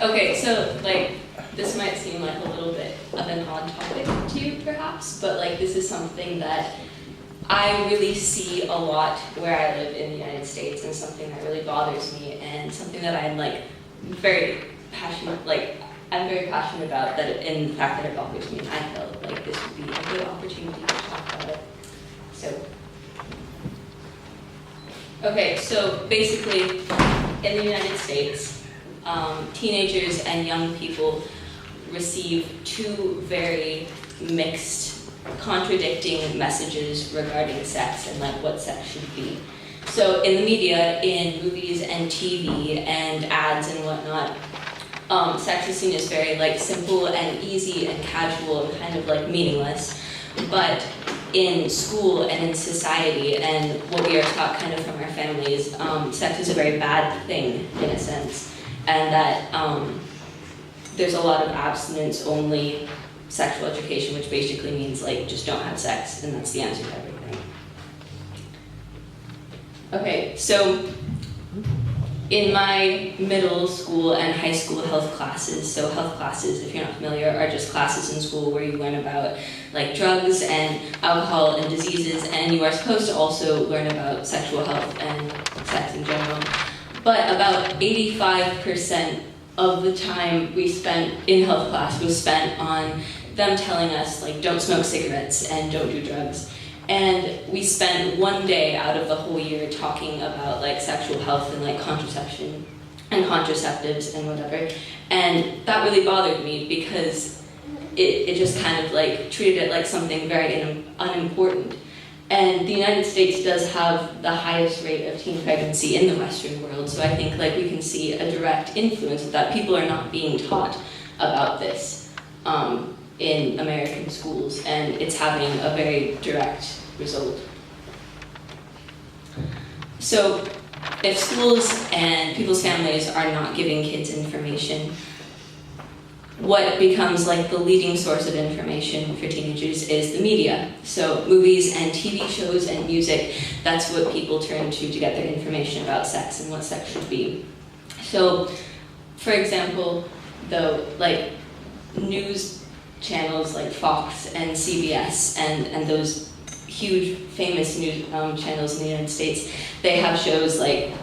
Okay, so like this might seem like a little bit of an odd topic to you perhaps, but like this is something that I really see a lot where I live in the United States, and something that really bothers me, and something that I'm like very passionate, I'm very passionate about, that in the fact that it bothers me, and I felt like this would be a good opportunity to talk about it. So, okay, so basically in the United States, teenagers and young people receive two very mixed, contradicting messages regarding sex and like what sex should be. So in the media, in movies and TV and ads and whatnot, sex is seen as very like simple and easy and casual and kind of like meaningless. But in school and in society and what we are taught kind of from our families, sex is a very bad thing in a sense. And that there's a lot of abstinence-only sexual education, which basically means like just don't have sex, and that's the answer to everything. Okay, so in my middle school and high school health classes, so health classes, if you're not familiar, are just classes in school where you learn about like drugs and alcohol and diseases, and you are supposed to also learn about sexual health and sex in general. But about 85% of the time we spent in health class was spent on them telling us like don't smoke cigarettes and don't do drugs. And we spent one day out of the whole year talking about like sexual health and like contraception and contraceptives and whatever. And that really bothered me because it just kind of like treated it like something very unimportant. And the United States does have the highest rate of teen pregnancy in the Western world, so I think like we can see a direct influence of that. People are not being taught about this in American schools, and it's having a very direct result. So if schools and people's families are not giving kids information, what becomes like the leading source of information for teenagers is the media. So movies and TV shows and music, that's what people turn to get their information about sex and what sex should be. So, for example, though, like news channels like Fox and CBS and those huge famous news channels in the United States, they have shows like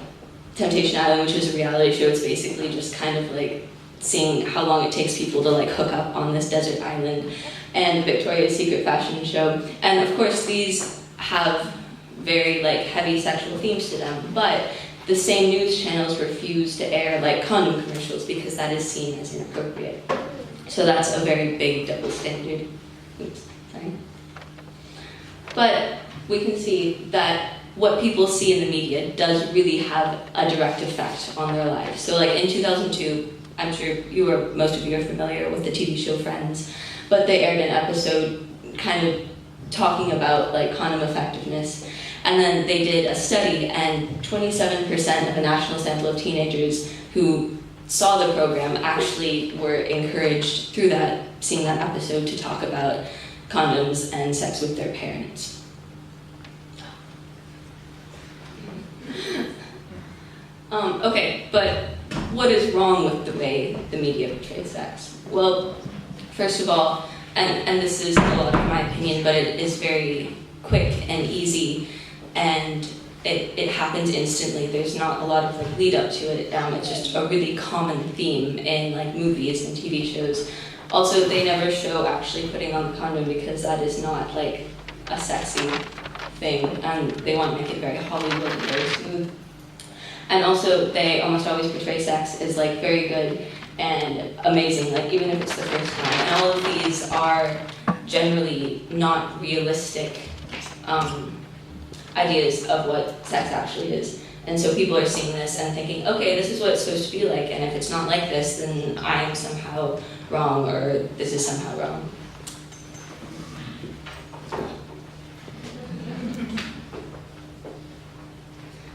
Temptation Island, which is a reality show. It's basically just kind of like seeing how long it takes people to like hook up on this desert island, and Victoria's Secret fashion show. And of course these have very like heavy sexual themes to them, but the same news channels refuse to air like condom commercials because that is seen as inappropriate. So that's a very big double standard. Oops, sorry. But we can see that what people see in the media does really have a direct effect on their lives. So like in 2002, I'm sure most of you are familiar with the TV show Friends, but they aired an episode kind of talking about like condom effectiveness. And then they did a study, and 27% of a national sample of teenagers who saw the program actually were encouraged through that, seeing that episode, to talk about condoms and sex with their parents. Okay, but what is wrong with the way the media portrays sex? Well, first of all, and this is a lot of my opinion, but it is very quick and easy, and it happens instantly. There's not a lot of like lead up to it. It's just a really common theme in like movies and TV shows. Also, they never show actually putting on the condom because that is not like a sexy thing, and they want to make it very Hollywood and very smooth. And also, they almost always portray sex as like very good and amazing, like even if it's the first time. And all of these are generally not realistic ideas of what sex actually is. And so people are seeing this and thinking, okay, this is what it's supposed to be like, and if it's not like this, then I am somehow wrong, or this is somehow wrong.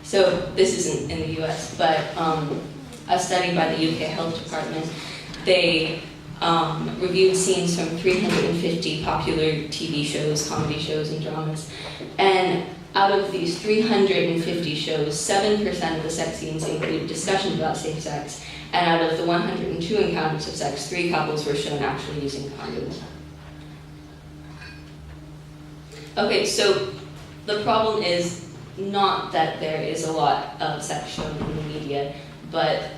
So this isn't in the US, but a study by the UK Health Department, they reviewed scenes from 350 popular TV shows, comedy shows, and dramas. And out of these 350 shows, 7% of the sex scenes included discussions about safe sex, and out of the 102 encounters of sex, 3 couples were shown actually using condoms. Okay, so the problem is not that there is a lot of sex shown in the media, but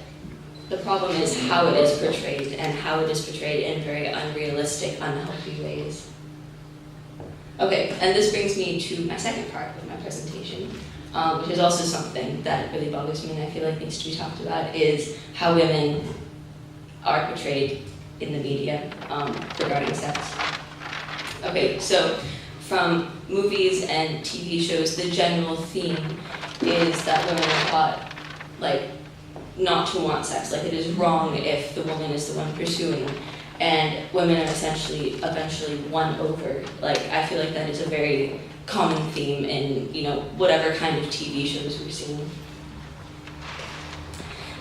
the problem is how it is portrayed, and how it is portrayed in very unrealistic, unhealthy ways. Okay, and this brings me to my second part of my presentation, which is also something that really bothers me and I feel like needs to be talked about, is how women are portrayed in the media regarding sex. Okay, so from movies and TV shows, the general theme is that women are taught, like, not to want sex. Like, it is wrong if the woman is the one pursuing, and women are essentially eventually won over. Like, I feel like that is a very common theme in, you know, whatever kind of TV shows we're seeing.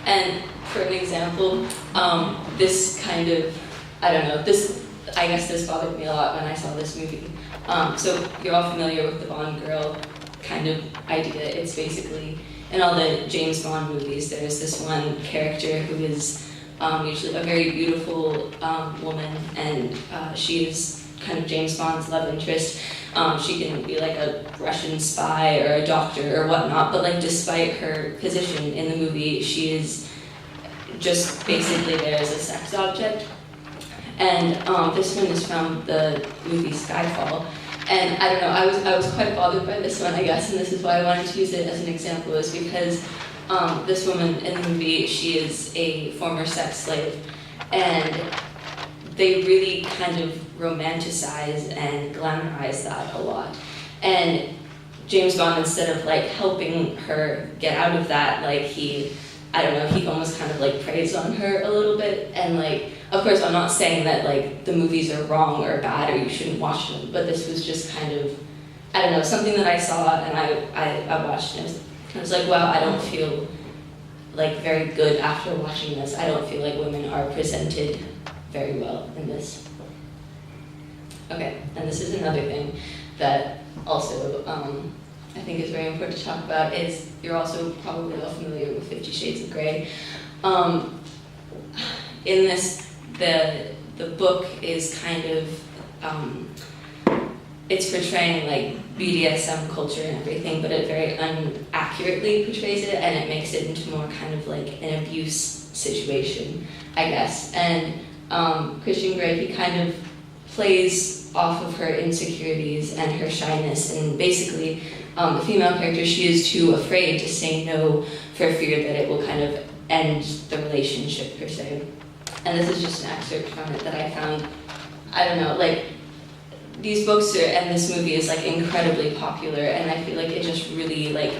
And for an example, this kind of, I don't know, I guess this bothered me a lot when I saw this movie. So you're all familiar with the Bond girl kind of idea. It's basically, in all the James Bond movies, there's this one character who is usually a very beautiful woman, and she is kind of James Bond's love interest. She can be like a Russian spy or a doctor or whatnot, but like despite her position in the movie, she is just basically there as a sex object. And this one is from the movie Skyfall. And I don't know, I was quite bothered by this one, I guess, and this is why I wanted to use it as an example, is because this woman in the movie, she is a former sex slave, and they really kind of romanticize and glamorize that a lot. And James Bond, instead of like helping her get out of that, like he almost kind of like preys on her a little bit. And like, of course, I'm not saying that like the movies are wrong or bad or you shouldn't watch them, but this was just kind of, I don't know, something that I saw and I watched and I was like, wow, I don't feel like very good after watching this. I don't feel like women are presented very well in this. Okay, and this is another thing that also I think is very important to talk about, is you're also probably all familiar with 50 Shades of Grey. In this, the book is kind of, it's portraying like BDSM culture and everything, but it very unaccurately portrays it, and it makes it into more kind of like an abuse situation, I guess. And Christian Grey, he kind of plays off of her insecurities and her shyness, and basically the female character, she is too afraid to say no for fear that it will kind of end the relationship per se. And this is just an excerpt from it that I found. I don't know, like, these books and this movie is like incredibly popular, and I feel like it just really like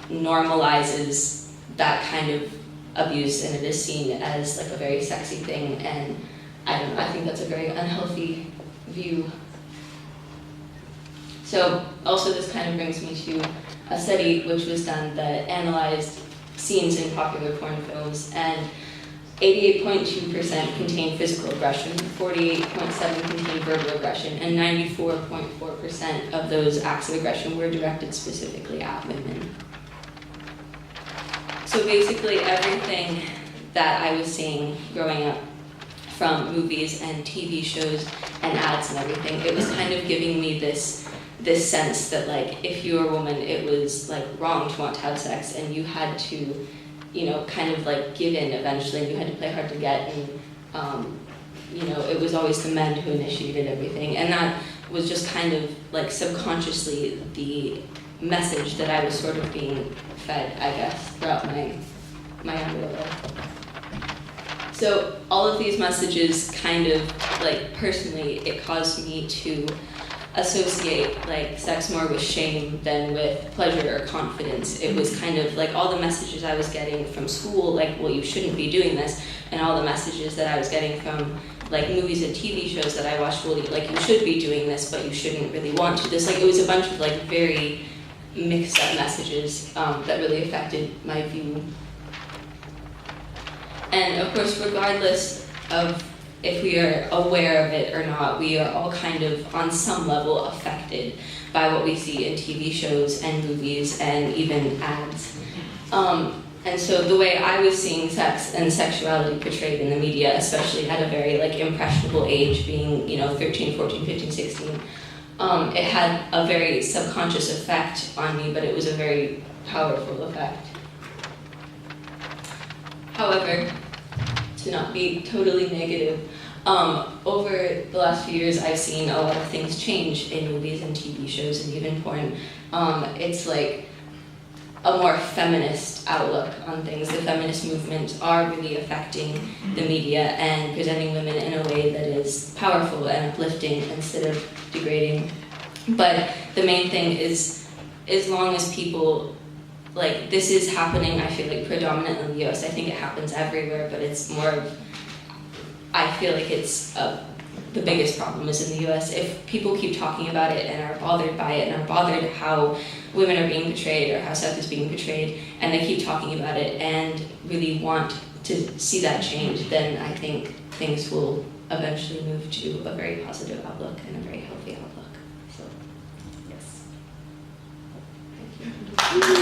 normalizes that kind of abuse, and it is seen as like a very sexy thing, and I don't know, I think that's a very unhealthy view. So also this kind of brings me to a study which was done that analyzed scenes in popular porn films, and 88.2% contained physical aggression, 48.7% contained verbal aggression, and 94.4% of those acts of aggression were directed specifically at women. So basically everything that I was seeing growing up from movies and TV shows and ads and everything, it was kind of giving me this sense that like if you were a woman, it was like wrong to want to have sex, and you had to, you know, kind of like give in eventually, and you had to play hard to get, and you know, it was always the men who initiated everything, and that was just kind of like subconsciously the message that I was sort of being fed, I guess, throughout my younger life. So all of these messages kind of like personally, it caused me to associate like sex more with shame than with pleasure or confidence. It was kind of like all the messages I was getting from school, like, well, you shouldn't be doing this, and all the messages that I was getting from like movies and TV shows that I watched, well, like, you should be doing this, but you shouldn't really want to. This, like, it was a bunch of like very mixed up messages that really affected my view. And of course, regardless of if we are aware of it or not, we are all kind of on some level affected by what we see in TV shows and movies and even ads. And so the way I was seeing sex and sexuality portrayed in the media, especially at a very like impressionable age, being 13, 14, 15, 16, it had a very subconscious effect on me, but it was a very powerful effect. However, to not be totally negative, over the last few years I've seen a lot of things change in movies and TV shows and even porn. It's like a more feminist outlook on things. The feminist movements are really affecting the media and presenting women in a way that is powerful and uplifting instead of degrading. But the main thing is, as long as people, like, this is happening, I feel like, predominantly in the US. I think it happens everywhere, but it's more of, I feel like it's the biggest problem is in the US. If people keep talking about it and are bothered by it and are bothered how women are being portrayed or how sex is being portrayed, and they keep talking about it and really want to see that change, then I think things will eventually move to a very positive outlook and a very healthy outlook. So, yes. Thank you.